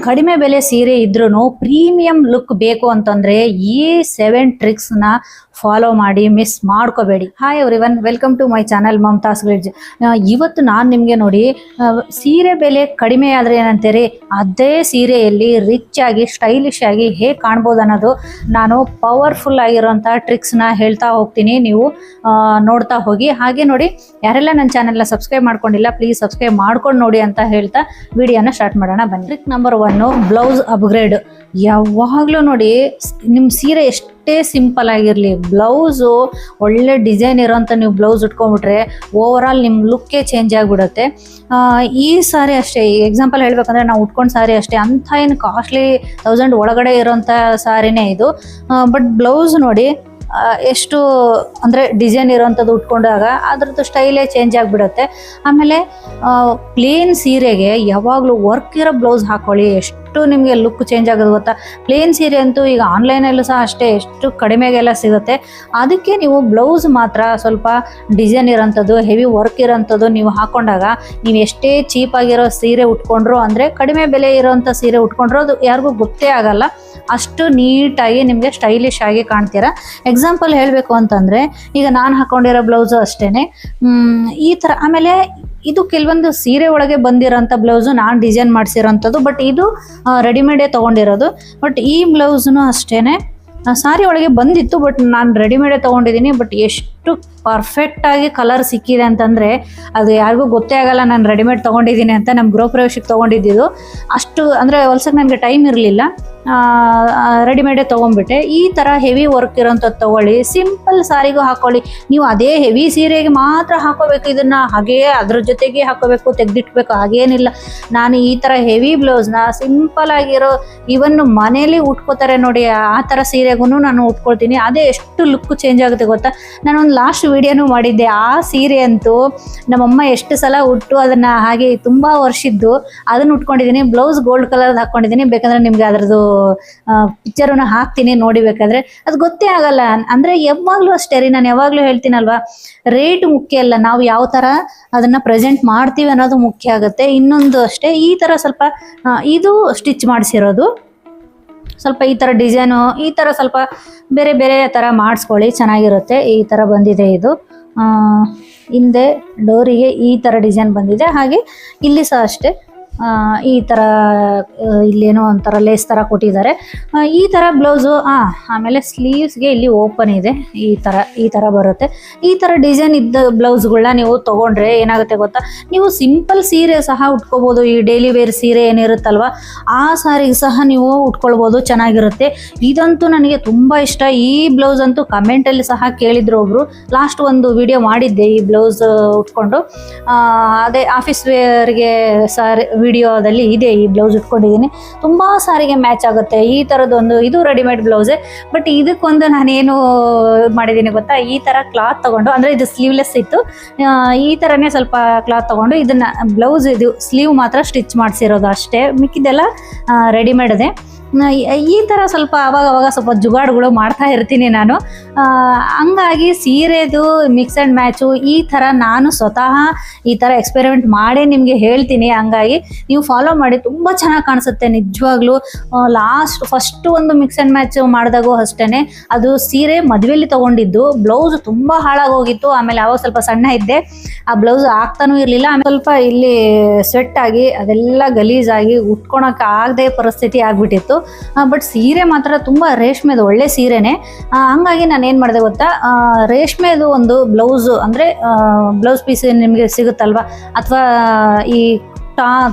ಕಡಿಮೆ ಬೆಲೆ ಸೀರೆ ಇದ್ರೂ ಪ್ರೀಮಿಯಂ ಲುಕ್ ಬೇಕು ಅಂತಂದ್ರೆ ಈ 7 ಟ್ರಿಕ್ಸ್ನ ಫಾಲೋ ಮಾಡಿ, ಮಿಸ್ ಮಾಡ್ಕೋಬೇಡಿ. Hi everyone, welcome to my channel Mamata's ಗ್ಲಿಡ್ಜ್. ಇವತ್ತು ನಾನು ನಿಮಗೆ ನೋಡಿ ಸೀರೆ ಬೆಲೆ ಕಡಿಮೆ ಆದರೆ ಏನಂತೀರಿ, ಅದೇ ಸೀರೆಯಲ್ಲಿ ರಿಚ್ ಆಗಿ ಸ್ಟೈಲಿಶ್ ಆಗಿ ಹೇಗೆ ಕಾಣ್ಬೋದು ಅನ್ನೋದು ನಾನು ಪವರ್ಫುಲ್ ಆಗಿರೋಂಥ ಟ್ರಿಕ್ಸ್ನ ಹೇಳ್ತಾ ಹೋಗ್ತೀನಿ. ನೀವು ನೋಡ್ತಾ ಹೋಗಿ. ಹಾಗೆ ನೋಡಿ, ಯಾರೆಲ್ಲ ನನ್ನ ಚಾನೆಲ್ನ ಸಬ್ಸ್ಕ್ರೈಬ್ ಮಾಡ್ಕೊಂಡಿಲ್ಲ ಪ್ಲೀಸ್ ಸಬ್ಸ್ಕ್ರೈಬ್ ಮಾಡ್ಕೊಂಡು ನೋಡಿ ಅಂತ ಹೇಳ್ತಾ ವಿಡಿಯೋನ ಸ್ಟಾರ್ಟ್ ಮಾಡೋಣ ಬನ್ನಿ. Trick number 1, blouse upgrade. ಯಾವಾಗಲೂ ನೋಡಿ, ನಿಮ್ಮ ಸೀರೆ ಎಷ್ಟೇ ಸಿಂಪಲ್ ಆಗಿರಲಿ, ಬ್ಲೌಸು ಒಳ್ಳೆ ಡಿಸೈನ್ ಇರೋಂಥ ನೀವು ಬ್ಲೌಸ್ ಉಟ್ಕೊಂಡ್ಬಿಟ್ರೆ ಓವರ್ ಆಲ್ ನಿಮ್ಮ ಲುಕ್ಕೇ ಚೇಂಜ್ ಆಗಿಬಿಡುತ್ತೆ. ಈ ಸಾರಿ ಅಷ್ಟೇ, ಎಕ್ಸಾಂಪಲ್ ಹೇಳ್ಬೇಕಂದ್ರೆ ನಾವು ಉಟ್ಕೊಂಡು ಸಾರಿ ಅಷ್ಟೇ, ಅಂಥ ಏನು ಕಾಸ್ಟ್ಲಿ 1000 ಒಳಗಡೆ ಇರೋಂಥ ಸಾರಿನೇ ಇದು. ಬಟ್ ಬ್ಲೌಸ್ ನೋಡಿ ಎಷ್ಟು ಅಂದರೆ ಡಿಸೈನ್ ಇರೋವಂಥದ್ದು ಉಟ್ಕೊಂಡಾಗ ಅದ್ರದ್ದು ಸ್ಟೈಲೇ ಚೇಂಜ್ ಆಗಿಬಿಡುತ್ತೆ. ಆಮೇಲೆ ಪ್ಲೇನ್ ಸೀರೆಗೆ ಯಾವಾಗಲೂ ವರ್ಕ್ ಇರೋ ಬ್ಲೌಸ್ ಹಾಕ್ಕೊಳ್ಳಿ, ಎಷ್ಟು ನಿಮಗೆ ಲುಕ್ ಚೇಂಜ್ ಆಗೋದು ಗೊತ್ತಾ. ಪ್ಲೇನ್ ಸೀರೆ ಅಂತೂ ಈಗ ಆನ್ಲೈನಲ್ಲೂ ಸಹ ಅಷ್ಟೇ ಎಷ್ಟು ಕಡಿಮೆಗೆಲ್ಲ ಸಿಗುತ್ತೆ. ಅದಕ್ಕೆ ನೀವು ಬ್ಲೌಸ್ ಮಾತ್ರ ಸ್ವಲ್ಪ ಡಿಸೈನ್ ಇರೋಂಥದ್ದು, ಹೆವಿ ವರ್ಕ್ ಇರೋಂಥದ್ದು ನೀವು ಹಾಕ್ಕೊಂಡಾಗ ನೀವು ಎಷ್ಟೇ ಚೀಪಾಗಿರೋ ಸೀರೆ ಉಟ್ಕೊಂಡ್ರು, ಅಂದರೆ ಕಡಿಮೆ ಬೆಲೆ ಇರೋವಂಥ ಸೀರೆ ಉಟ್ಕೊಂಡ್ರು ಅದು ಯಾರಿಗೂ ಗೊತ್ತೇ ಆಗಲ್ಲ, ಅಷ್ಟು ನೀಟಾಗಿ ನಿಮಗೆ ಸ್ಟೈಲಿಶ್ ಆಗಿ ಕಾಣ್ತೀರಾ. ಎಕ್ಸಾಂಪಲ್ ಹೇಳಬೇಕು ಅಂತಂದರೆ, ಈಗ ನಾನು ಹಾಕ್ಕೊಂಡಿರೋ ಬ್ಲೌಸು ಅಷ್ಟೇ ಈ ಥರ. ಆಮೇಲೆ ಇದು ಕೆಲವೊಂದು ಸೀರೆ ಒಳಗೆ ಬಂದಿರೋಂಥ ಬ್ಲೌಸು ನಾನು ಡಿಸೈನ್ ಮಾಡಿಸಿರೋಂಥದ್ದು, ಬಟ್ ಇದು ರೆಡಿಮೇಡೇ ತೊಗೊಂಡಿರೋದು. ಬಟ್ ಈ ಬ್ಲೌಸ್ನು ಅಷ್ಟೇ ಸಾರಿ ಒಳಗೆ ಬಂದಿತ್ತು, ಬಟ್ ನಾನು ರೆಡಿಮೇಡೇ ತೊಗೊಂಡಿದ್ದೀನಿ. ಬಟ್ ಎಷ್ಟು ಪರ್ಫೆಕ್ಟಾಗಿ ಕಲರ್ ಸಿಕ್ಕಿದೆ ಅಂತಂದರೆ ಅದು ಯಾರಿಗೂ ಗೊತ್ತೇ ಆಗಲ್ಲ ನಾನು ರೆಡಿಮೇಡ್ ತೊಗೊಂಡಿದ್ದೀನಿ ಅಂತ. ನಮ್ಮ ಗೃಹ ಪ್ರವೇಶಕ್ಕೆ ತೊಗೊಂಡಿದ್ದು ಅಷ್ಟು, ಅಂದರೆ ಹೊಲ್ಸಕ್ಕೆ ನನಗೆ ಟೈಮ್ ಇರಲಿಲ್ಲ, ರೆಡಿಮೇಡೇ ತೊಗೊಂಡ್ಬಿಟ್ಟೆ. ಈ ಥರ ಹೆವಿ ವರ್ಕ್ ಇರೋಂಥದ್ದು ತೊಗೊಳ್ಳಿ, ಸಿಂಪಲ್ ಸಾರಿಗೂ ಹಾಕ್ಕೊಳ್ಳಿ. ನೀವು ಅದೇ ಹೆವಿ ಸೀರೆಗೆ ಮಾತ್ರ ಹಾಕೋಬೇಕು, ಇದನ್ನು ಹಾಗೆಯೇ ಅದ್ರ ಜೊತೆಗೆ ಹಾಕೋಬೇಕು, ತೆಗೆದಿಟ್ಬೇಕು ಹಾಗೇನಿಲ್ಲ. ನಾನು ಈ ಥರ ಹೆವಿ ಬ್ಲೌಸ್ನ ಸಿಂಪಲ್ ಆಗಿರೋ, ಇವನ್ನು ಮನೇಲಿ ಉಟ್ಕೋತಾರೆ ನೋಡಿ ಆ ಥರ ಸೀರೆಗೂ ನಾನು ಉಟ್ಕೊಳ್ತೀನಿ. ಅದೇ ಎಷ್ಟು ಲುಕ್ ಚೇಂಜ್ ಆಗುತ್ತೆ ಗೊತ್ತಾ. ನಾನೊಂದು ಲಾಸ್ಟ್ ವಿಡಿಯೋನೂ ಮಾಡಿದ್ದೆ, ಆ ಸೀರೆ ಅಂತೂ ನಮ್ಮಮ್ಮ ಎಷ್ಟು ಸಲ ಉಟ್ಟು ಅದನ್ನು ಹಾಗೆ ತುಂಬ ವರ್ಷದ್ದು ಅದನ್ನು ಉಟ್ಕೊಂಡಿದ್ದೀನಿ. ಬ್ಲೌಸ್ ಗೋಲ್ಡ್ ಕಲರ್ದು ಹಾಕ್ಕೊಂಡಿದ್ದೀನಿ, ಬೇಕಂದರೆ ನಿಮ್ಗೆ ಅದರದ್ದು ಪಿಕ್ಚರನ್ನು ಹಾಕ್ತೀನಿ ನೋಡಿ, ಬೇಕಾದರೆ. ಅದು ಗೊತ್ತೇ ಆಗಲ್ಲ. ಅಂದರೆ ಯಾವಾಗಲೂ ಅಷ್ಟೇ ರೀ, ನಾನು ಯಾವಾಗಲೂ ಹೇಳ್ತೀನಲ್ವ, ರೇಟ್ ಮುಖ್ಯ ಅಲ್ಲ, ನಾವು ಯಾವ ಥರ ಅದನ್ನು ಪ್ರೆಸೆಂಟ್ ಮಾಡ್ತೀವಿ ಅನ್ನೋದು ಮುಖ್ಯ ಆಗುತ್ತೆ. ಇನ್ನೊಂದು ಅಷ್ಟೇ, ಈ ಥರ ಸ್ವಲ್ಪ ಇದು ಸ್ಟಿಚ್ ಮಾಡಿಸಿರೋದು, ಸ್ವಲ್ಪ ಈ ಥರ ಡಿಸೈನು ಈ ಥರ ಸ್ವಲ್ಪ ಬೇರೆ ಬೇರೆ ಥರ ಮಾಡಿಸ್ಕೊಳ್ಳಿ, ಚೆನ್ನಾಗಿರುತ್ತೆ. ಈ ಥರ ಬಂದಿದೆ ಇದು, ಹಿಂದೆ ಡೋರಿಗೆ ಈ ಥರ ಡಿಸೈನ್ ಬಂದಿದೆ. ಹಾಗೆ ಇಲ್ಲಿ ಸಹ ಅಷ್ಟೇ ಈ ಥರ ಇಲ್ಲೇನೋ ಒಂಥರ ಲೇಸ್ ಥರ ಕೊಟ್ಟಿದ್ದಾರೆ. ಈ ಥರ ಬ್ಲೌಸು. ಆಮೇಲೆ ಸ್ಲೀವ್ಸ್ಗೆ ಇಲ್ಲಿ ಓಪನ್ ಇದೆ, ಈ ಥರ ಬರುತ್ತೆ. ಈ ಥರ ಡಿಸೈನ್ ಇದ್ದ ಬ್ಲೌಸ್ಗಳನ್ನ ನೀವು ತೊಗೊಂಡ್ರೆ ಏನಾಗುತ್ತೆ ಗೊತ್ತಾ, ನೀವು ಸಿಂಪಲ್ ಸೀರೆ ಸಹ ಉಟ್ಕೋಬೋದು. ಈ ಡೈಲಿ ವೇರ್ ಸೀರೆ ಏನಿರುತ್ತಲ್ವ ಆ ಸಾರಿಗೆ ಸಹ ನೀವು ಉಟ್ಕೊಳ್ಬೋದು, ಚೆನ್ನಾಗಿರುತ್ತೆ. ಇದಂತೂ ನನಗೆ ತುಂಬ ಇಷ್ಟ. ಈ ಬ್ಲೌಸ್ ಅಂತೂ ಕಮೆಂಟಲ್ಲಿ ಸಹ ಕೇಳಿದ್ರು ಒಬ್ಬರು. ಲಾಸ್ಟ್ ಒಂದು ವಿಡಿಯೋ ಮಾಡಿದ್ದೆ ಈ ಬ್ಲೌಸ್ ಉಟ್ಕೊಂಡು, ಅದೇ ಆಫೀಸ್ ವೇರ್ಗೆ ವಿಡಿಯೋದಲ್ಲಿ ಇದೆ ಈ ಬ್ಲೌಸ್ ಉಟ್ಕೊಂಡಿದ್ದೀನಿ. ತುಂಬ ಸಾರಿಗೆ ಮ್ಯಾಚ್ ಆಗುತ್ತೆ ಈ ಥರದ್ದೊಂದು. ಇದು ರೆಡಿಮೇಡ್ ಬ್ಲೌಸೇ, ಬಟ್ ಇದಕ್ಕೊಂದು ನಾನೇನು ಮಾಡಿದ್ದೀನಿ ಗೊತ್ತಾ, ಈ ಥರ ಕ್ಲಾತ್ ತೊಗೊಂಡು, ಅಂದರೆ ಇದು ಸ್ಲೀವ್ಲೆಸ್ ಇತ್ತು, ಈ ಥರನೇ ಸ್ವಲ್ಪ ಕ್ಲಾತ್ ತೊಗೊಂಡು ಇದನ್ನು ಬ್ಲೌಸ್ ಇದು ಸ್ಲೀವ್ ಮಾತ್ರ ಸ್ಟಿಚ್ ಮಾಡಿಸಿರೋದು ಅಷ್ಟೇ, ಮಿಕ್ಕಿದೆಲ್ಲ ರೆಡಿಮೇಡ್ದೆ. ಈ ಥರ ಸ್ವಲ್ಪ ಅವಾಗ ಸ್ವಲ್ಪ ಜುಗಾಡುಗಳು ಮಾಡ್ತಾ ಇರ್ತೀನಿ ನಾನು. ಹಂಗಾಗಿ ಸೀರೆದು ಮಿಕ್ಸ್ ಆ್ಯಂಡ್ ಮ್ಯಾಚು ಈ ಥರ ನಾನು ಸ್ವತಃ ಈ ಥರ ಎಕ್ಸ್ಪೆರಿಮೆಂಟ್ ಮಾಡೇ ನಿಮಗೆ ಹೇಳ್ತೀನಿ. ಹಂಗಾಗಿ ನೀವು ಫಾಲೋ ಮಾಡಿ, ತುಂಬ ಚೆನ್ನಾಗಿ ಕಾಣಿಸುತ್ತೆ ನಿಜವಾಗ್ಲೂ. ಫಸ್ಟು ಒಂದು ಮಿಕ್ಸ್ ಆ್ಯಂಡ್ ಮ್ಯಾಚ್ ಮಾಡಿದಾಗೂ ಅಷ್ಟೇ, ಅದು ಸೀರೆ ಮದುವೆಯಲ್ಲಿ ತೊಗೊಂಡಿದ್ದು, ಬ್ಲೌಸ್ ತುಂಬ ಹಾಳಾಗೋಗಿತ್ತು. ಆಮೇಲೆ ಅವಾಗ ಸ್ವಲ್ಪ ಸಣ್ಣ ಇದ್ದೆ, ಆ ಬ್ಲೌಸ್ ಆಗ್ತಾನೂ ಇರಲಿಲ್ಲ. ಆಮೇಲೆ ಸ್ವಲ್ಪ ಇಲ್ಲಿ ಸ್ವೆಟ್ ಆಗಿ ಅದೆಲ್ಲ ಗಲೀಜಾಗಿ ಉಟ್ಕೊಳಕ್ಕೆ ಆಗದೆ ಪರಿಸ್ಥಿತಿ ಆಗಿಬಿಟ್ಟಿತ್ತು. ಬಟ್ ಸೀರೆ ಮಾತ್ರ ತುಂಬ ರೇಷ್ಮೆದು ಒಳ್ಳೆ ಸೀರೆನೇ. ಹಂಗಾಗಿ ನಾನು ಏನು ಮಾಡಿದೆ ಗೊತ್ತಾ, ರೇಷ್ಮೆದು ಒಂದು ಬ್ಲೌಸು, ಅಂದರೆ ಬ್ಲೌಸ್ ಪೀಸ್ ನಿಮಗೆ ಸಿಗುತ್ತಲ್ವ, ಅಥವಾ ಈ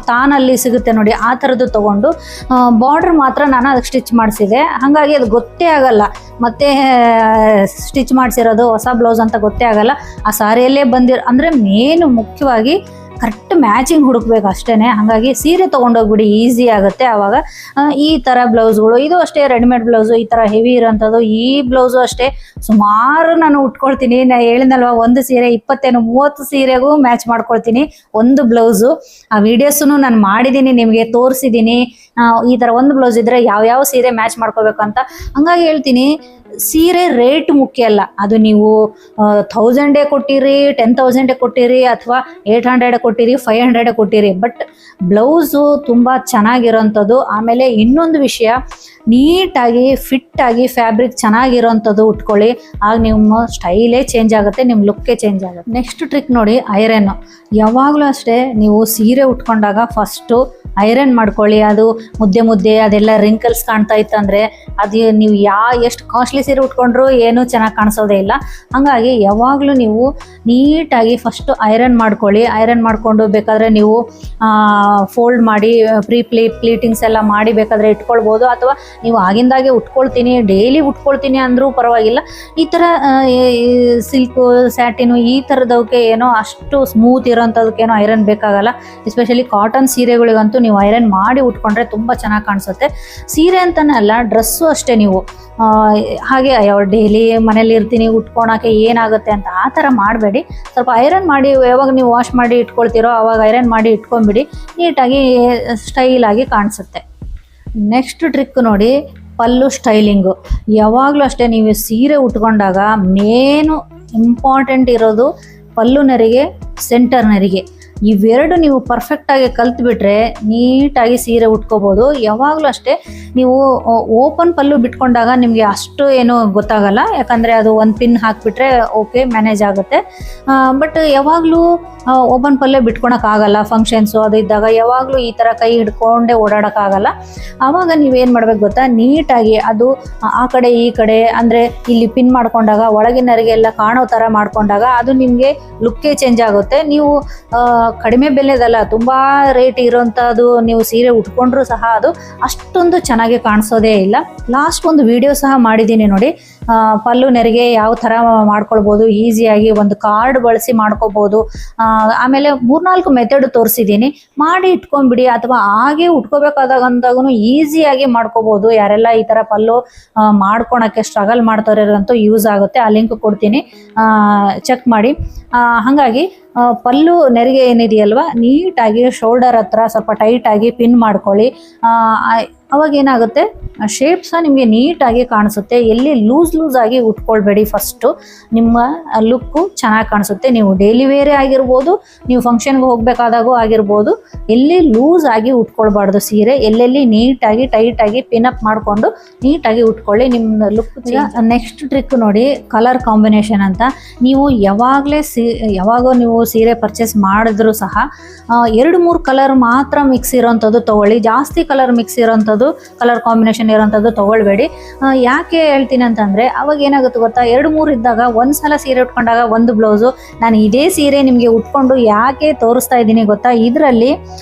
ತಾನಲ್ಲಿ ಸಿಗುತ್ತೆ ನೋಡಿ ಆ ಥರದ್ದು ತೊಗೊಂಡು ಬಾರ್ಡ್ರ್ ಮಾತ್ರ ನಾನು ಅದಕ್ಕೆ ಸ್ಟಿಚ್ ಮಾಡಿಸಿದೆ. ಹಾಗಾಗಿ ಅದು ಗೊತ್ತೇ ಆಗಲ್ಲ, ಮತ್ತೆ ಸ್ಟಿಚ್ ಮಾಡಿಸಿರೋದು ಹೊಸ ಬ್ಲೌಸ್ ಅಂತ ಗೊತ್ತೇ ಆಗಲ್ಲ. ಆ ಸಾರಿಯಲ್ಲೇ ಅಂದರೆ ಮೇನು ಮುಖ್ಯವಾಗಿ ಕರೆಕ್ಟ್ ಮ್ಯಾಚಿಂಗ್ ಹುಡುಕ್ಬೇಕು ಅಷ್ಟೇ. ಹಾಗಾಗಿ ಸೀರೆ ತೊಗೊಂಡೋಗ್ಬಿಡಿ, ಈಸಿ ಆಗುತ್ತೆ ಆವಾಗ. ಈ ಥರ ಬ್ಲೌಸ್ಗಳು, ಇದು ಅಷ್ಟೇ ರೆಡಿಮೇಡ್ ಬ್ಲೌಸು, ಈ ಥರ ಹೆವಿ ಇರೋಂಥದ್ದು. ಈ ಬ್ಲೌಸು ಅಷ್ಟೇ ಸುಮಾರು ನಾನು ಉಟ್ಕೊಳ್ತೀನಿ. ನಾನು ಹೇಳಿದ್ನಲ್ವ, ಒಂದು ಸೀರೆ 20-30 ಸೀರೆಗೂ ಮ್ಯಾಚ್ ಮಾಡ್ಕೊಳ್ತೀನಿ ಒಂದು ಬ್ಲೌಸು. ಆ ವಿಡಿಯೋಸನ್ನು ನಾನು ಮಾಡಿದ್ದೀನಿ, ನಿಮಗೆ ತೋರಿಸಿದ್ದೀನಿ. ಈ ಥರ ಒಂದು ಬ್ಲೌಸ್ ಇದ್ದರೆ ಯಾವ ಸೀರೆ ಮ್ಯಾಚ್ ಮಾಡ್ಕೋಬೇಕು ಅಂತ. ಹಂಗಾಗಿ ಹೇಳ್ತೀನಿ, ಸೀರೆ ರೇಟ್ ಮುಖ್ಯ ಅಲ್ಲ. ಅದು ನೀವು 1000 ಕೊಟ್ಟಿರಿ, 10,000 ಕೊಟ್ಟಿರಿ, ಅಥವಾ 800 ಕೊಟ್ಟಿರಿ, 500 ಕೊಟ್ಟಿರಿ, ಬಟ್ ಬ್ಲೌಸು ತುಂಬ ಚೆನ್ನಾಗಿರೋಂಥದ್ದು. ಆಮೇಲೆ ಇನ್ನೊಂದು ವಿಷಯ, ನೀಟಾಗಿ ಫಿಟ್ಟಾಗಿ ಫ್ಯಾಬ್ರಿಕ್ ಚೆನ್ನಾಗಿರೋಂಥದ್ದು ಉಟ್ಕೊಳ್ಳಿ. ಆಗ ನಿಮ್ಮ ಸ್ಟೈಲೇ ಚೇಂಜ್ ಆಗುತ್ತೆ, ನಿಮ್ಮ ಲುಕ್ಕೇ ಚೇಂಜ್ ಆಗುತ್ತೆ. ನೆಕ್ಸ್ಟ್ ಟ್ರಿಕ್ ನೋಡಿ, ಐರನ್ನು. ಯಾವಾಗಲೂ ಅಷ್ಟೇ, ನೀವು ಸೀರೆ ಉಟ್ಕೊಂಡಾಗ ಫಸ್ಟು ಐರನ್ ಮಾಡ್ಕೊಳ್ಳಿ. ಅದು ಮುದ್ದೆ ಅದೆಲ್ಲ ರಿಂಕಲ್ಸ್ ಕಾಣ್ತಾ ಇತ್ತಂದರೆ ಅದು ನೀವು ಎಷ್ಟು ಕಾಸ್ಟ್ಲಿ ಸೀರೆ ಉಟ್ಕೊಂಡ್ರು ಏನೂ ಚೆನ್ನಾಗಿ ಕಾಣಿಸೋದೇ ಇಲ್ಲ. ಹಾಗಾಗಿ ಯಾವಾಗಲೂ ನೀವು ನೀಟಾಗಿ ಫಸ್ಟು ಐರನ್ ಮಾಡ್ಕೊಳ್ಳಿ. ಐರನ್ ಮಾಡಿಕೊಂಡು ಬೇಕಾದರೆ ನೀವು ಫೋಲ್ಡ್ ಮಾಡಿ ಪ್ಲೀಟಿಂಗ್ಸ್ ಎಲ್ಲ ಮಾಡಿ ಬೇಕಾದರೆ ಇಟ್ಕೊಳ್ಬೋದು. ಅಥವಾ ನೀವು ಆಗಿಂದಾಗೆ ಉಟ್ಕೊಳ್ತೀನಿ, ಡೈಲಿ ಉಟ್ಕೊಳ್ತೀನಿ ಅಂದರೂ ಪರವಾಗಿಲ್ಲ. ಈ ಥರ ಸಿಲ್ಕು, ಸ್ಯಾಟಿನು ಈ ಥರದವಕ್ಕೆ ಏನೋ ಅಷ್ಟು ಸ್ಮೂತ್ ಇರೋಂಥದಕ್ಕೇನೋ ಐರನ್ ಬೇಕಾಗಲ್ಲ. ಎಸ್ಪೆಷಲಿ ಕಾಟನ್ ಸೀರೆಗಳಿಗಂತೂ ನೀವು ಐರನ್ ಮಾಡಿ ಉಟ್ಕೊಂಡ್ರೆ ತುಂಬ ಚೆನ್ನಾಗಿ ಕಾಣಿಸುತ್ತೆ. ಸೀರೆ ಅಂತಲೇ ಅಲ್ಲ, ಡ್ರೆಸ್ಸು ಅಷ್ಟೇ. ನೀವು ಹಾಗೆ ಡೈಲಿ ಮನೇಲಿ ಇರ್ತೀನಿ ಉಟ್ಕೊಳಕ್ಕೆ ಏನಾಗುತ್ತೆ ಅಂತ ಆ ಥರ ಮಾಡಬೇಡಿ. ಸ್ವಲ್ಪ ಐರನ್ ಮಾಡಿ, ಯಾವಾಗ ನೀವು ವಾಶ್ ಮಾಡಿ ಇಟ್ಕೊಳ್ತೀರೋ ಆವಾಗ ಐರನ್ ಮಾಡಿ ಇಟ್ಕೊಂಬಿಡಿ, ನೀಟಾಗಿ ಸ್ಟೈಲಾಗಿ ಕಾಣಿಸುತ್ತೆ. ನೆಕ್ಸ್ಟ್ ಟ್ರಿಕ್ ನೋಡಿ, ಪಲ್ಲು ಸ್ಟೈಲಿಂಗು. ಯಾವಾಗಲೂ ಅಷ್ಟೇ, ನೀವು ಸೀರೆ ಉಟ್ಕೊಂಡಾಗ ಮೇನು ಇಂಪಾರ್ಟೆಂಟ್ ಇರೋದು ಪಲ್ಲು ನೆರಿಗೆ, ಸೆಂಟರ್ ನೆರಿಗೆ. ಇವೆರಡು ನೀವು ಪರ್ಫೆಕ್ಟಾಗಿ ಕಲ್ತ್ಬಿಟ್ರೆ ನೀಟಾಗಿ ಸೀರೆ ಉಟ್ಕೋಬೋದು. ಯಾವಾಗಲೂ ಅಷ್ಟೇ, ನೀವು ಓಪನ್ ಪಲ್ಲು ಬಿಟ್ಕೊಂಡಾಗ ನಿಮಗೆ ಅಷ್ಟು ಏನೂ ಗೊತ್ತಾಗಲ್ಲ, ಯಾಕಂದರೆ ಅದು ಒಂದು ಪಿನ್ ಹಾಕಿಬಿಟ್ರೆ ಓಕೆ ಮ್ಯಾನೇಜ್ ಆಗುತ್ತೆ. ಬಟ್ ಯಾವಾಗಲೂ ಓಪನ್ ಪಲ್ಲೆ ಬಿಟ್ಕೊಳಕ್ಕಾಗಲ್ಲ. ಫಂಕ್ಷನ್ಸು ಅದು ಇದ್ದಾಗ ಯಾವಾಗಲೂ ಈ ಥರ ಕೈ ಹಿಡ್ಕೊಂಡೇ ಓಡಾಡೋಕ್ಕಾಗಲ್ಲ. ಆವಾಗ ನೀವೇನು ಮಾಡ್ಬೇಕು ಗೊತ್ತಾ, ನೀಟಾಗಿ ಅದು ಆ ಕಡೆ ಈ ಕಡೆ, ಅಂದರೆ ಇಲ್ಲಿ ಪಿನ್ ಮಾಡ್ಕೊಂಡಾಗ ಒಳಗಿನರಿಗೆ ಎಲ್ಲ ಕಾಣೋ ಥರ ಮಾಡ್ಕೊಂಡಾಗ ಅದು ನಿಮಗೆ ಲುಕ್ಕೇ ಚೇಂಜ್ ಆಗುತ್ತೆ. ನೀವು ಕಡಿಮೆ ಬೆಲೆದಲ್ಲ, ತುಂಬ ರೇಟ್ ಇರೋಂಥದ್ದು ನೀವು ಸೀರೆ ಉಟ್ಕೊಂಡ್ರೂ ಸಹ ಅದು ಅಷ್ಟೊಂದು ಚೆನ್ನಾಗಿ ಕಾಣಿಸೋದೇ ಇಲ್ಲ. ಲಾಸ್ಟ್ ಒಂದು ವಿಡಿಯೋ ಸಹ ಮಾಡಿದ್ದೀನಿ ನೋಡಿ, ಪಲ್ಲು ನೆರಿಗೆ ಯಾವ ಥರ ಮಾಡ್ಕೊಳ್ಬೋದು ಈಸಿಯಾಗಿ, ಒಂದು ಕಾರ್ಡ್ ಬಳಸಿ ಮಾಡ್ಕೋಬೋದು. ಆಮೇಲೆ 3-4 ಮೆಥಡ್ ತೋರಿಸಿದ್ದೀನಿ, ಮಾಡಿ ಇಟ್ಕೊಂಡ್ಬಿಡಿ. ಅಥವಾ ಹಾಗೆ ಉಟ್ಕೋಬೇಕಾದಾಗಂತಾಗೂ ಈಸಿಯಾಗಿ ಮಾಡ್ಕೋಬೋದು. ಯಾರೆಲ್ಲ ಈ ಥರ ಪಲ್ಲು ಮಾಡ್ಕೊಳಕ್ಕೆ ಸ್ಟ್ರಗಲ್ ಮಾಡ್ತಾರಂತೂ ಯೂಸ್ ಆಗುತ್ತೆ. ಆ ಲಿಂಕ್ ಕೊಡ್ತೀನಿ, ಚೆಕ್ ಮಾಡಿ. ಹಾಗಾಗಿ ಪಲ್ಲು ನೆರಿಗೆ ಏನಿದೆಯಲ್ವ, ನೀಟಾಗಿ ಶೋಲ್ಡರ್ ಹತ್ರ ಸ್ವಲ್ಪ ಟೈಟಾಗಿ ಪಿನ್ ಮಾಡ್ಕೊಳ್ಳಿ. ಅವಾಗ ಏನಾಗುತ್ತೆ, ಶೇಪ್ ಸಹ ನಿಮಗೆ ನೀಟಾಗಿ ಕಾಣಿಸುತ್ತೆ. ಎಲ್ಲಿ ಲೂಸ್ ಆಗಿ ಉಟ್ಕೊಳ್ಬೇಡಿ. ಫಸ್ಟು ನಿಮ್ಮ ಲುಕ್ಕು ಚೆನ್ನಾಗಿ ಕಾಣಿಸುತ್ತೆ. ನೀವು ಡೈಲಿ ವೇರೇ ಆಗಿರ್ಬೋದು, ನೀವು ಫಂಕ್ಷನ್ಗೆ ಹೋಗಬೇಕಾದಾಗೂ ಆಗಿರ್ಬೋದು, ಎಲ್ಲಿ ಲೂಸ್ ಆಗಿ ಉಟ್ಕೊಳ್ಬಾರ್ದು ಸೀರೆ. ಎಲ್ಲೆಲ್ಲಿ ನೀಟಾಗಿ ಟೈಟಾಗಿ ಪಿನಪ್ ಮಾಡಿಕೊಂಡು ನೀಟಾಗಿ ಉಟ್ಕೊಳ್ಳಿ, ನಿಮ್ಮ ಲುಕ್. ನೆಕ್ಸ್ಟ್ ಟ್ರಿಕ್ ನೋಡಿ, ಕಲರ್ ಕಾಂಬಿನೇಷನ್ ಅಂತ. ನೀವು ಯಾವಾಗೋ ನೀವು ಸೀರೆ ಪರ್ಚೇಸ್ ಮಾಡಿದ್ರು ಸಹ 2-3 ಕಲರ್ ಮಾತ್ರ ಮಿಕ್ಸ್ ಇರೋಂಥದ್ದು ತೊಗೊಳ್ಳಿ. ಜಾಸ್ತಿ ಕಲರ್ ಮಿಕ್ಸ್ ಇರೋಂಥದ್ದು, ಕಲರ್ ಕಾಂಬಿನೇಷನ್ ಇರೋಂಥದ್ದು ತೊಗೊಳ್ಬೇಡಿ. ಯಾಕೆ ಹೇಳ್ತೀನಿ ಅಂತಂದರೆ, ಅವಾಗ ಏನಾಗುತ್ತೆ ಗೊತ್ತಾ, 2-3 ಇದ್ದಾಗ ಒಂದ್ಸಲ ಸೀರೆ ಉಟ್ಕೊಂಡಾಗ ಒಂದು ಬ್ಲೌಸು. ನಾನು ಇದೇ ಸೀರೆ ನಿಮಗೆ ಉಟ್ಕೊಂಡು ಯಾಕೆ ತೋರಿಸ್ತಾ ಇದ್ದೀನಿ ಗೊತ್ತಾ, ಇದರಲ್ಲಿ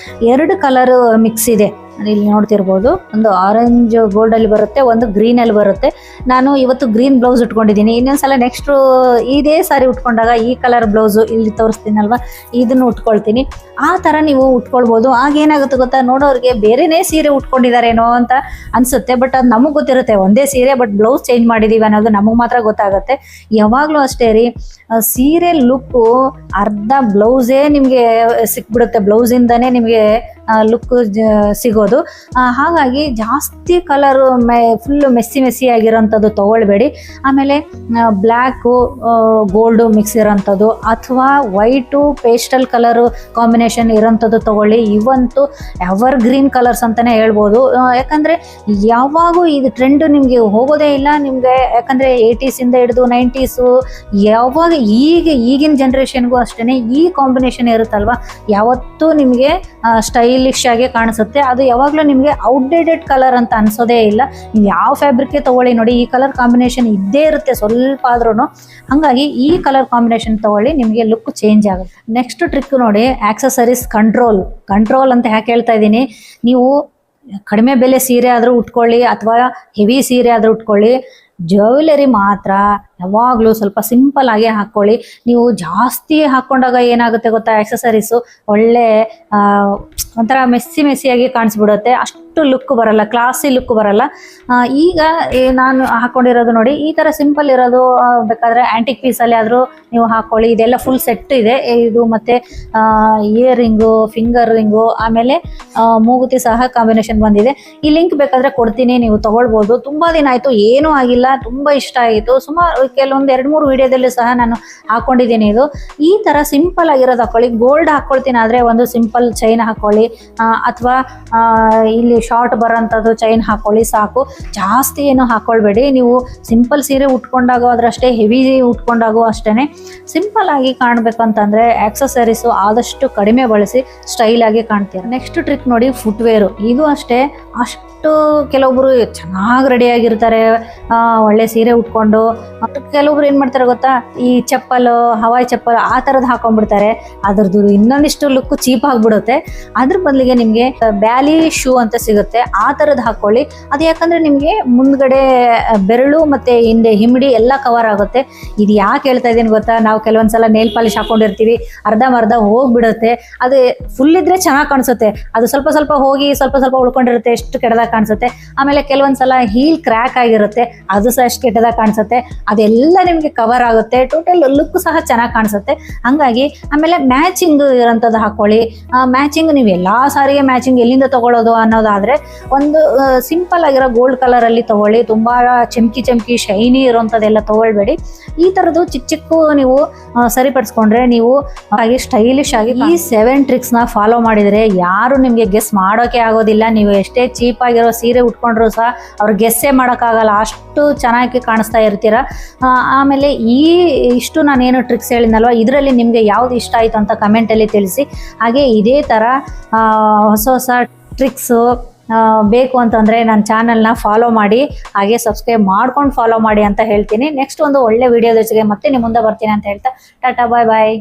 2 ಕಲರ್ ಮಿಕ್ಸ್ ಇದೆ. ಇಲ್ಲಿ ನೋಡ್ತಿರ್ಬೋದು, ಒಂದು ಆರೆಂಜ್ ಗೋಲ್ಡಲ್ಲಿ ಬರುತ್ತೆ, ಒಂದು ಗ್ರೀನಲ್ಲಿ ಬರುತ್ತೆ. ನಾನು ಇವತ್ತು ಗ್ರೀನ್ ಬ್ಲೌಸ್ ಉಟ್ಕೊಂಡಿದ್ದೀನಿ. ಇನ್ನೊಂದ್ಸಲ ನೆಕ್ಸ್ಟು ಇದೇ ಸಾರಿ ಉಟ್ಕೊಂಡಾಗ ಈ ಕಲರ್ ಬ್ಲೌಸು ಇಲ್ಲಿ ತೋರಿಸ್ತೀನಲ್ವ, ಇದನ್ನು ಉಟ್ಕೊಳ್ತೀನಿ. ಆ ಥರ ನೀವು ಉಟ್ಕೊಳ್ಬೋದು. ಆಗೇನಾಗುತ್ತೆ ಗೊತ್ತಾ, ನೋಡೋರಿಗೆ ಬೇರೆನೇ ಸೀರೆ ಉಟ್ಕೊಂಡಿದ್ದಾರೇನೋ ಅಂತ ಅನಿಸುತ್ತೆ. ಬಟ್ ಅದು ನಮಗೆ ಗೊತ್ತಿರುತ್ತೆ ಒಂದೇ ಸೀರೆ, ಬಟ್ ಬ್ಲೌಸ್ ಚೇಂಜ್ ಮಾಡಿದ್ದೀವಿ ಅನ್ನೋದು ನಮಗೆ ಮಾತ್ರ ಗೊತ್ತಾಗುತ್ತೆ. ಯಾವಾಗಲೂ ಅಷ್ಟೇ ರೀ, ಸೀರೆ ಲುಕ್ಕು ಅರ್ಧ ಬ್ಲೌಸೇ ನಿಮಗೆ ಸಿಕ್ಬಿಡುತ್ತೆ. ಬ್ಲೌಸಿಂದನೇ ನಿಮಗೆ ಲುಕ್ ಸಿಗೋದು. ಹಾಗಾಗಿ ಜಾಸ್ತಿ ಕಲರು ಫುಲ್ಲು ಮೆಸ್ಸಿ ಆಗಿರೋಂಥದ್ದು ತೊಗೊಳ್ಬೇಡಿ. ಆಮೇಲೆ ಬ್ಲ್ಯಾಕು ಗೋಲ್ಡು ಮಿಕ್ಸ್ ಇರೋಂಥದ್ದು, ಅಥವಾ ವೈಟು ಪೇಸ್ಟಲ್ ಕಲರು ಕಾಂಬಿನೇಷನ್ ಇರೋಂಥದ್ದು ತೊಗೊಳ್ಳಿ. ಇವಂತೂ ಎವರ್ ಗ್ರೀನ್ ಕಲರ್ಸ್ ಅಂತಲೇ ಹೇಳ್ಬೋದು. ಯಾಕಂದರೆ ಯಾವಾಗೂ ಇದು ಟ್ರೆಂಡು ನಿಮಗೆ ಹೋಗೋದೇ ಇಲ್ಲ ನಿಮಗೆ. ಯಾಕಂದರೆ 80s ಹಿಡಿದು 90s, ಯಾವಾಗ ಈಗಿನ ಜನ್ರೇಷನ್ಗೂ ಅಷ್ಟೇ ಈ ಕಾಂಬಿನೇಷನ್ ಇರುತ್ತಲ್ವ, ಯಾವತ್ತೂ ನಿಮಗೆ ಸ್ಟೈಲಿಶ್ ಆಗಿ ಕಾಣಿಸುತ್ತೆ. ಅದು ಯಾವಾಗಲೂ ನಿಮಗೆ ಔಟ್ಡೇಟೆಡ್ ಕಲರ್ ಅಂತ ಅನ್ಸೋದೇ ಇಲ್ಲ. ನೀವು ಯಾವ ಫ್ಯಾಬ್ರಿಕ್ಗೆ ತೊಗೊಳ್ಳಿ ನೋಡಿ, ಈ ಕಲರ್ ಕಾಂಬಿನೇಷನ್ ಇದ್ದೇ ಇರುತ್ತೆ ಸ್ವಲ್ಪ ಆದ್ರೂ. ಹಾಗಾಗಿ ಈ ಕಲರ್ ಕಾಂಬಿನೇಷನ್ ತೊಗೊಳ್ಳಿ, ನಿಮಗೆ ಲುಕ್ ಚೇಂಜ್ ಆಗುತ್ತೆ. ನೆಕ್ಸ್ಟ್ ಟ್ರಿಕ್ ನೋಡಿ, ಆಕ್ಸೆಸರೀಸ್ ಕಂಟ್ರೋಲ್ ಅಂತ ಯಾಕೆ ಹೇಳ್ತಾ ಇದ್ದೀನಿ, ನೀವು ಕಡಿಮೆ ಬೆಲೆ ಸೀರೆ ಆದರೂ ಉಟ್ಕೊಳ್ಳಿ ಅಥವಾ ಹೆವಿ ಸೀರೆ ಆದರೂ ಉಟ್ಕೊಳ್ಳಿ, ಜ್ಯುವೆಲರಿ ಮಾತ್ರ ಯಾವಾಗಲೂ ಸ್ವಲ್ಪ ಸಿಂಪಲ್ ಆಗಿ ಹಾಕ್ಕೊಳ್ಳಿ. ನೀವು ಜಾಸ್ತಿ ಹಾಕ್ಕೊಂಡಾಗ ಏನಾಗುತ್ತೆ ಗೊತ್ತಾ, ಆಕ್ಸೆಸರೀಸು ಒಳ್ಳೆ ಒಂಥರ ಮೆಸ್ಸಿಯಾಗಿ ಕಾಣಿಸ್ಬಿಡುತ್ತೆ, ಅಷ್ಟು ಲುಕ್ ಬರಲ್ಲ, ಕ್ಲಾಸಿ ಲುಕ್ ಬರಲ್ಲ. ಈಗ ನಾನು ಹಾಕ್ಕೊಂಡಿರೋದು ನೋಡಿ, ಈ ಥರ ಸಿಂಪಲ್ ಇರೋದು ಬೇಕಾದರೆ ಆ್ಯಂಟಿಕ್ ಪೀಸಲ್ಲಿ ಆದರೂ ನೀವು ಹಾಕ್ಕೊಳ್ಳಿ. ಇದೆಲ್ಲ ಫುಲ್ ಸೆಟ್ ಇದೆ, ಇದು ಮತ್ತು ಇಯರ್ ರಿಂಗು, ಫಿಂಗರ್ ರಿಂಗು, ಆಮೇಲೆ ಮೂಗುತಿ ಸಹ ಕಾಂಬಿನೇಷನ್ ಬಂದಿದೆ. ಈ ಲಿಂಕ್ ಬೇಕಾದರೆ ಕೊಡ್ತೀನಿ, ನೀವು ತೊಗೊಳ್ಬೋದು. ತುಂಬ ದಿನ ಆಯಿತು, ಏನೂ ಆಗಿಲ್ಲ, ತುಂಬ ಇಷ್ಟ ಆಯಿತು. ಸುಮಾರು ಕೆಲವೊಂದು 2-3 ವಿಡಿಯೋದಲ್ಲಿ ಸಹ ನಾನು ಹಾಕ್ಕೊಂಡಿದ್ದೀನಿ. ಇದು ಈ ಥರ ಸಿಂಪಲ್ ಆಗಿರೋದು ಹಾಕ್ಕೊಳ್ಳಿ. ಗೋಲ್ಡ್ ಹಾಕ್ಕೊಳ್ತೀನಿ ಆದರೆ ಒಂದು ಸಿಂಪಲ್ ಚೈನ್ ಹಾಕ್ಕೊಳ್ಳಿ, ಅಥವಾ ಇಲ್ಲಿ ಶಾರ್ಟ್ ಬರೋಂಥದ್ದು ಚೈನ್ ಹಾಕ್ಕೊಳ್ಳಿ ಸಾಕು. ಜಾಸ್ತಿ ಏನು ಹಾಕ್ಕೊಳ್ಬೇಡಿ. ನೀವು ಸಿಂಪಲ್ ಸೀರೆ ಉಟ್ಕೊಂಡಾಗೋ ಅದರಷ್ಟೇ, ಹೆವಿ ಉಟ್ಕೊಂಡಾಗೋ ಅಷ್ಟೇ. ಸಿಂಪಲ್ ಆಗಿ ಕಾಣಬೇಕು ಅಂತಂದರೆ ಆಕ್ಸೆಸರೀಸು ಆದಷ್ಟು ಕಡಿಮೆ ಬಳಸಿ ಸ್ಟೈಲಾಗಿ ಕಾಣ್ತೀರ. ನೆಕ್ಸ್ಟ್ ಟ್ರಿಕ್ ನೋಡಿ, ಫುಟ್ವೇರು. ಇದು ಅಷ್ಟೇ, ಅಷ್ಟು ಕೆಲವೊಬ್ರು ಚೆನ್ನಾಗಿ ರೆಡಿಯಾಗಿರ್ತಾರೆ ಒಳ್ಳೆ ಸೀರೆ ಉಟ್ಕೊಂಡು. ಕೆಲವೊಬ್ರು ಏನು ಮಾಡ್ತಾರೆ ಗೊತ್ತಾ, ಈ ಚಪ್ಪಲು, ಹವಾಯಿ ಚಪ್ಪಲ್ ಆ ಥರದ್ದು ಹಾಕೊಂಡ್ಬಿಡ್ತಾರೆ. ಅದ್ರದ್ದು ಇನ್ನೊಂದಿಷ್ಟು ಲುಕ್ ಚೀಪ್ ಆಗಿಬಿಡುತ್ತೆ. ಅದ್ರ ಬದಲಿಗೆ ನಿಮಗೆ ಬ್ಯಾಲಿ ಶೂ ಅಂತ ಸಿಗುತ್ತೆ, ಆ ಥರದ್ದು ಹಾಕ್ಕೊಳ್ಳಿ. ಅದು ಯಾಕಂದರೆ ನಿಮಗೆ ಮುಂದ್ಗಡೆ ಬೆರಳು ಮತ್ತು ಹಿಂದೆ ಹಿಮ್ಮಡಿ ಎಲ್ಲ ಕವರ್ ಆಗುತ್ತೆ. ಇದು ಯಾಕೆ ಹೇಳ್ತಾ ಇದ್ದೀನಿ ಗೊತ್ತಾ, ನಾವು ಕೆಲವೊಂದ್ಸಲ ನೇಲ್ ಪಾಲಿಶ್ ಹಾಕೊಂಡಿರ್ತೀವಿ, ಅರ್ಧಂಬರ್ಧ ಹೋಗ್ಬಿಡುತ್ತೆ. ಅದು ಫುಲ್ ಇದ್ರೆ ಚೆನ್ನಾಗಿ ಕಾಣಿಸುತ್ತೆ, ಅದು ಸ್ವಲ್ಪ ಸ್ವಲ್ಪ ಹೋಗಿ ಸ್ವಲ್ಪ ಸ್ವಲ್ಪ ಉಳ್ಕೊಂಡಿರುತ್ತೆ, ಎಷ್ಟು ಕೆಟ್ಟದಾಗ ಕಾಣಿಸುತ್ತೆ. ಆಮೇಲೆ ಕೆಲವೊಂದ್ಸಲ ಹೀಲ್ ಕ್ರ್ಯಾಕ್ ಆಗಿರುತ್ತೆ, ಅದು ಸಹ ಎಷ್ಟು ಕೆಟ್ಟದಾಗ ಕಾಣಿಸುತ್ತೆ. ಅದೆಲ್ಲ ನಿಮಗೆ ಕವರ್ ಆಗುತ್ತೆ, ಟೋಟಲ್ ಲುಕ್ ಸಹ ಚೆನ್ನಾಗಿ ಕಾಣಿಸುತ್ತೆ. ಹಾಗಾಗಿ ಆಮೇಲೆ ಮ್ಯಾಚಿಂಗ್ ಇರೋಂಥದ್ದು ಹಾಕ್ಕೊಳ್ಳಿ. ಮ್ಯಾಚಿಂಗ್ ನೀವು ಎಲ್ಲ ಸಾರಿಗೆ ಮ್ಯಾಚಿಂಗ್ ಎಲ್ಲಿಂದ ತೊಗೊಳ್ಳೋದು ಅನ್ನೋದಾದರೆ ಒಂದು ಸಿಂಪಲ್ ಆಗಿರೋ ಗೋಲ್ಡ್ ಕಲರಲ್ಲಿ ತೊಗೊಳ್ಳಿ. ತುಂಬ ಚಮಕಿ ಶೈನಿ ಇರೋಂಥದ್ದೆಲ್ಲ ತೊಗೊಳ್ಬೇಡಿ. ಈ ಥರದ್ದು ಚಿಕ್ಕ ನೀವು ಸರಿಪಡಿಸ್ಕೊಂಡ್ರೆ ನೀವು ಹಾಗೆ ಸ್ಟೈಲಿಶ್ ಆಗಿ ಈ 7 ಟ್ರಿಕ್ಸ್ನ ಫಾಲೋ ಮಾಡಿದರೆ ಯಾರು ನಿಮಗೆ ಗೆಸ್ ಮಾಡೋಕೆ ಆಗೋದಿಲ್ಲ. ನೀವು ಎಷ್ಟೇ ಚೀಪ್ ಆಗಿರೋ ಸೀರೆ ಉಟ್ಕೊಂಡ್ರು ಸಹ ಅವ್ರು ಗೆಸ್ಸೇ ಮಾಡೋಕ್ಕಾಗಲ್ಲ, ಅಷ್ಟು ಚೆನ್ನಾಗಿ ಕಾಣಿಸ್ತಾ ಇರ್ತೀರ. ಆಮೇಲೆ ಇಷ್ಟು ನಾನೇನು ಟ್ರಿಕ್ಸ್ ಹೇಳಿದ್ನಲ್ವ, ಇದರಲ್ಲಿ ನಿಮಗೆ ಯಾವ್ದು ಇಷ್ಟ ಆಯಿತು ಅಂತ ಕಮೆಂಟಲ್ಲಿ ತಿಳಿಸಿ. ಹಾಗೆ ಇದೇ ಥರ ಹೊಸ ಟ್ರಿಕ್ಸು ಬೇಕು ಅಂತಂದರೆ ನನ್ನ ಚಾನಲ್ನ ಫಾಲೋ ಮಾಡಿ, ಹಾಗೆ ಸಬ್ಸ್ಕ್ರೈಬ್ ಮಾಡ್ಕೊಂಡು ಫಾಲೋ ಮಾಡಿ ಅಂತ ಹೇಳ್ತೀನಿ. ನೆಕ್ಸ್ಟ್ ಒಂದು ಒಳ್ಳೆ ವಿಡಿಯೋದ ಜೊತೆಗೆ ಮತ್ತೆ ನಿಮ್ಮ ಮುಂದೆ ಬರ್ತೀನಿ ಅಂತ ಹೇಳ್ತಾ ಟಾಟಾ ಬಾಯ್ ಬಾಯ್.